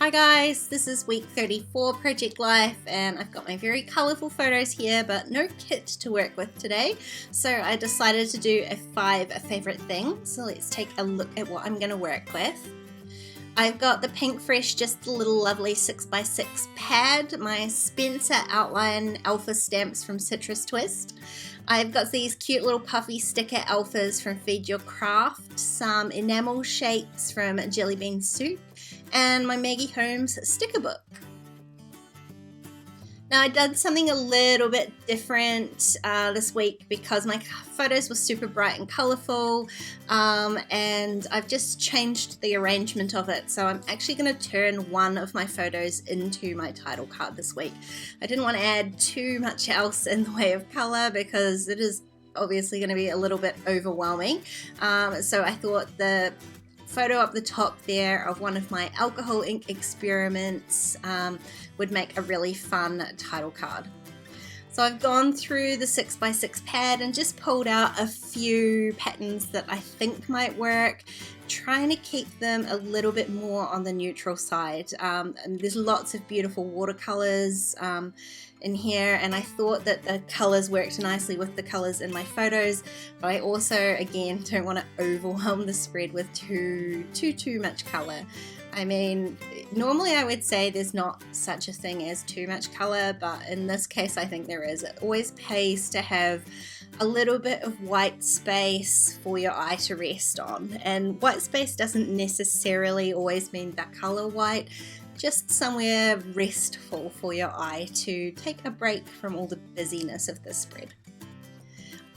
Hi guys, this is week 34 Project Life and I've got my very colourful photos here but no kit to work with today, so I decided to do a 5 favourite things. So let's take a look at what I'm going to work with. I've got the Pink Fresh Just a Little Lovely 6x6 pad, my Spencer Outline Alpha stamps from Citrus Twist. I've got these cute little puffy sticker alphas from Feed Your Craft, some enamel shapes from Jelly Bean Soup, and my Maggie Holmes sticker book. Now I did something a little bit different this week because my photos were super bright and colourful, and I've just changed the arrangement of it. So I'm actually going to turn one of my photos into my title card this week. I didn't want to add too much else in the way of colour because it is obviously going to be a little bit overwhelming. So I thought the photo up the top there of one of my alcohol ink experiments would make a really fun title card. So I've gone through the 6x6 pad and just pulled out a few patterns that I think might work, trying to keep them a little bit more on the neutral side. And there's lots of beautiful watercolors in here, and I thought that the colors worked nicely with the colors in my photos, but I also again don't want to overwhelm the spread with too much color. I mean, normally I would say there's not such a thing as too much color, but in this case I think there is. It always pays to have a little bit of white space for your eye to rest on, and white space doesn't necessarily always mean that color white, just somewhere restful for your eye to take a break from all the busyness of the spread.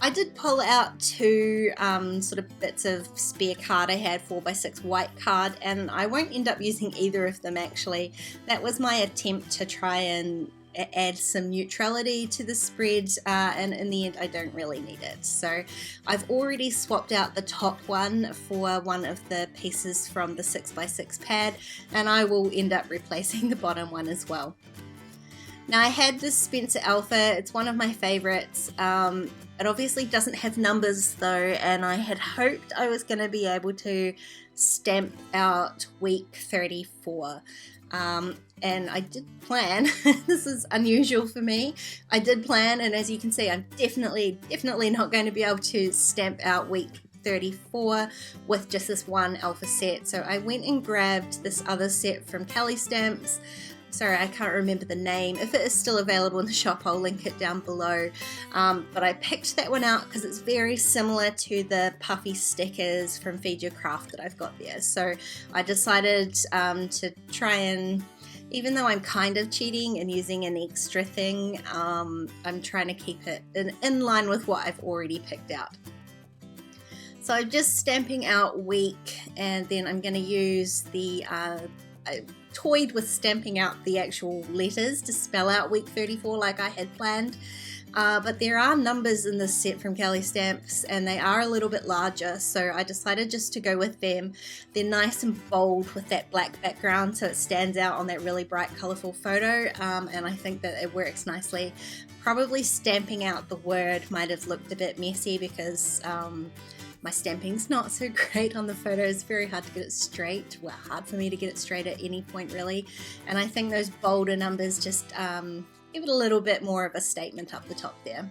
I did pull out two sort of bits of spare card I had, 4x6 white card, and I won't end up using either of them actually. That was my attempt to try and add some neutrality to the spread, and in the end I don't really need it. So I've already swapped out the top one for one of the pieces from the 6x6 pad, and I will end up replacing the bottom one as well. Now I had this Spencer Alpha, it's one of my favorites. It obviously doesn't have numbers though, and I had hoped I was going to be able to stamp out week 34. And I did plan, this is unusual for me, I did plan, and as you can see I'm definitely not going to be able to stamp out week 34 with just this one alpha set. So I went and grabbed this other set from Kelly Stamps. Sorry, I can't remember the name. If it is still available in the shop, I'll link it down below. But I picked that one out because it's very similar to the puffy stickers from Feed Your Craft that I've got there. So I decided to try and, even though I'm kind of cheating and using an extra thing, I'm trying to keep it in line with what I've already picked out. So I'm just stamping out week, and then I'm going to use the I toyed with stamping out the actual letters to spell out week 34 like I had planned, but there are numbers in this set from Kelly Stamps and they are a little bit larger, so I decided just to go with them. They're nice and bold with that black background, so it stands out on that really bright colourful photo, and I think that it works nicely. Probably stamping out the word might have looked a bit messy because my stamping's not so great on the photo. It's very hard to get it straight. Well, hard for me to get it straight at any point really. And I think those bolder numbers just give it a little bit more of a statement up the top there.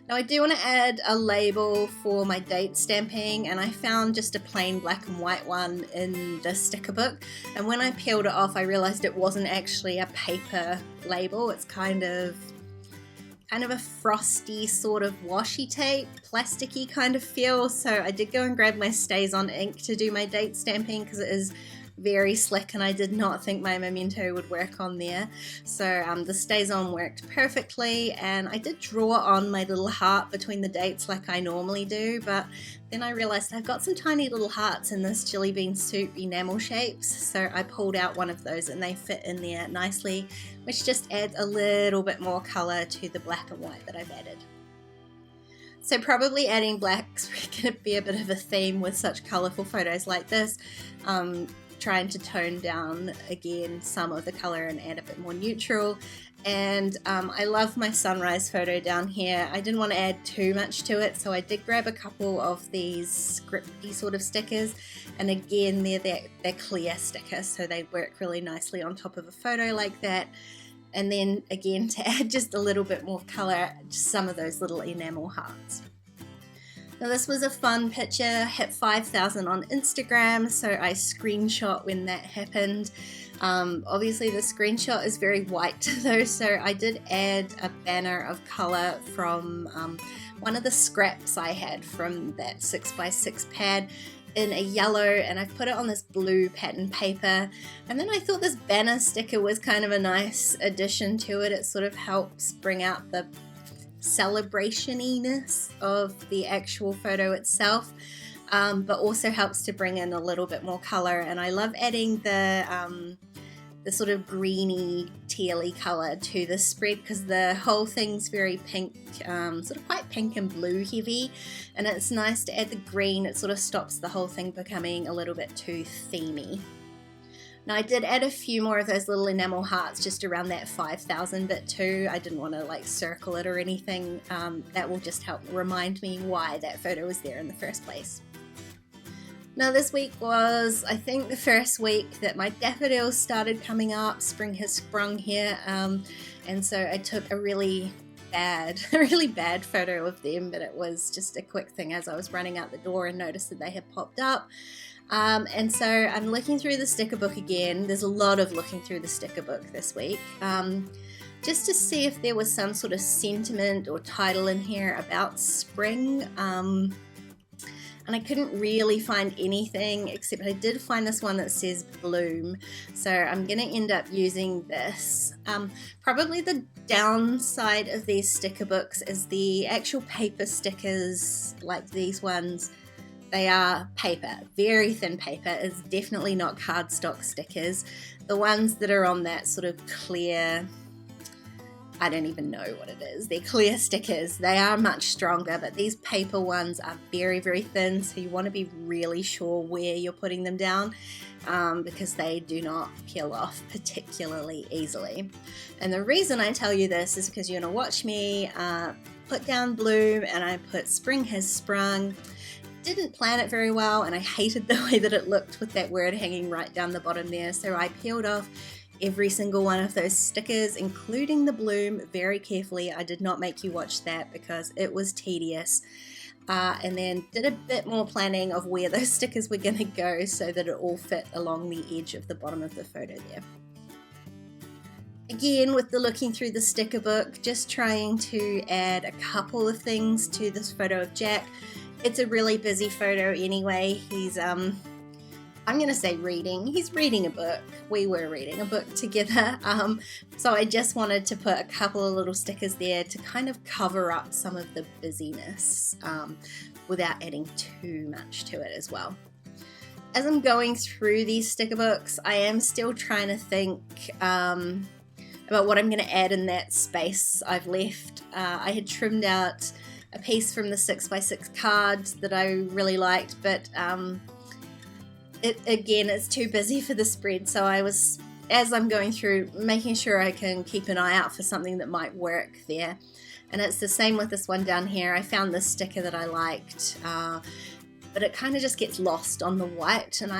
Now I do want to add a label for my date stamping, and I found just a plain black and white one in the sticker book. And when I peeled it off, I realized it wasn't actually a paper label. It's kind of a frosty sort of washi tape, plasticky kind of feel. So I did go and grab my StazOn ink to do my date stamping because it is very slick and I did not think my memento would work on there. So the StazOn worked perfectly, and I did draw on my little heart between the dates like I normally do, but then I realized I've got some tiny little hearts in this Jelly Bean Soup enamel shapes, so I pulled out one of those and they fit in there nicely, which just adds a little bit more color to the black and white that I've added. So probably adding blacks going to be a bit of a theme with such colourful photos like this. trying to tone down again some of the color and add a bit more neutral. And I love my sunrise photo down here. I didn't want to add too much to it, so I did grab a couple of these scripty sort of stickers, and again they're clear stickers, so they work really nicely on top of a photo like that. And then again, to add just a little bit more color, just some of those little enamel hearts. Now this was a fun picture, hit 5,000 on Instagram, so I screenshot when that happened. Obviously the screenshot is very white though, so I did add a banner of color from one of the scraps I had from that 6x6 pad in a yellow, and I put it on this blue pattern paper. And then I thought this banner sticker was kind of a nice addition to it. It sort of helps bring out the celebration-iness of the actual photo itself, but also helps to bring in a little bit more color. And I love adding the sort of greeny tealy color to the spread, because the whole thing's very pink, sort of quite pink and blue heavy, and it's nice to add the green. It sort of stops the whole thing becoming a little bit too themey. Now I did add a few more of those little enamel hearts just around that 5,000 bit too. I didn't want to like circle it or anything. That will just help remind me why that photo was there in the first place. Now this week was, I think, the first week that my daffodils started coming up. Spring has sprung here, and so I took a really bad photo of them, but it was just a quick thing as I was running out the door and noticed that they had popped up. And so I'm looking through the sticker book again. There's a lot of looking through the sticker book this week, just to see if there was some sort of sentiment or title in here about spring. And I couldn't really find anything, except I did find this one that says bloom. So I'm going to end up using this. Probably the downside of these sticker books is the actual paper stickers, like these ones. They are paper, very thin paper. It's definitely not cardstock stickers. The ones that are on that sort of clear, I don't even know what it is. They're clear stickers. They are much stronger, but these paper ones are very, very thin, so you want to be really sure where you're putting them down, because they do not peel off particularly easily. And the reason I tell you this is because you're going to watch me put down bloom, and I put spring has sprung. Didn't plan it very well, and I hated the way that it looked with that word hanging right down the bottom there, so I peeled off every single one of those stickers, including the bloom, very carefully. I did not make you watch that because it was tedious, and then did a bit more planning of where those stickers were going to go so that it all fit along the edge of the bottom of the photo there. Again, with the looking through the sticker book, just trying to add a couple of things to this photo of Jack. It's a really busy photo anyway. He's I'm going to say reading. He's reading a book. We were reading a book together. So I just wanted to put a couple of little stickers there to kind of cover up some of the busyness without adding too much to it as well. As I'm going through these sticker books, I am still trying to think about what I'm going to add in that space I've left. I had trimmed out a piece from the 6x6 card that I really liked, but it's too busy for the spread, so I was, as I'm going through, making sure I can keep an eye out for something that might work there. And it's the same with this one down here. I found this sticker that I liked, but it kind of just gets lost on the white, and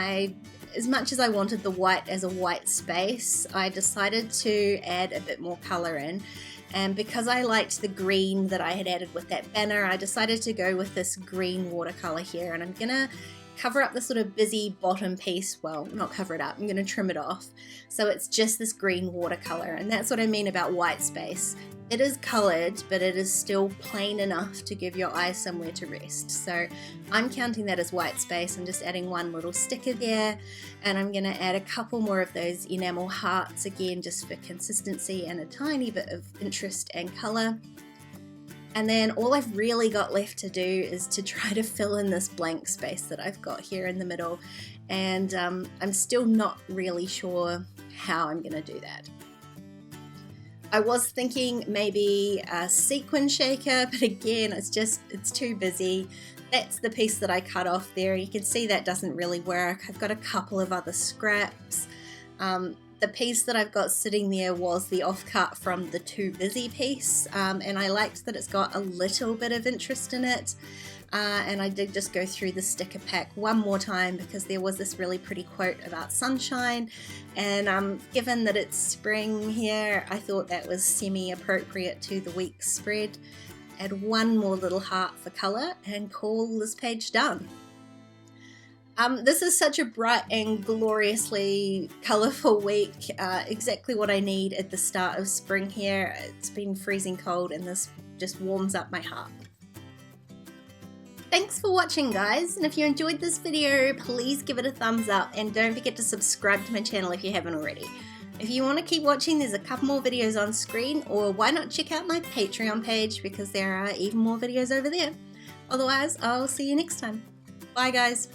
as much as I wanted the white as a white space, I decided to add a bit more color in. And because I liked the green that I had added with that banner, I decided to go with this green watercolor here, and I'm gonna cover up the sort of busy bottom piece. Well, not cover it up, I'm gonna trim it off. So it's just this green watercolor, and that's what I mean about white space. It is colored, but it is still plain enough to give your eye somewhere to rest. So I'm counting that as white space. I'm just adding one little sticker there, and I'm gonna add a couple more of those enamel hearts again, just for consistency and a tiny bit of interest and color. And then all I've really got left to do is to try to fill in this blank space that I've got here in the middle. And I'm still not really sure how I'm gonna do that. I was thinking maybe a sequin shaker, but again, it's too busy. that's the piece that I cut off there. You can see that doesn't really work. I've got a couple of other scraps. The piece that I've got sitting there was the offcut from the Too Busy piece, and I liked that it's got a little bit of interest in it. And I did just go through the sticker pack one more time because there was this really pretty quote about sunshine, and given that it's spring here, I thought that was semi-appropriate to the week's spread. Add one more little heart for colour and call this page done. This is such a bright and gloriously colourful week, exactly what I need at the start of spring here. It's been freezing cold and this just warms up my heart. Thanks for watching, guys, and if you enjoyed this video, please give it a thumbs up and don't forget to subscribe to my channel if you haven't already. If you want to keep watching, there's a couple more videos on screen, or why not check out my Patreon page because there are even more videos over there. Otherwise, I'll see you next time. Bye, guys.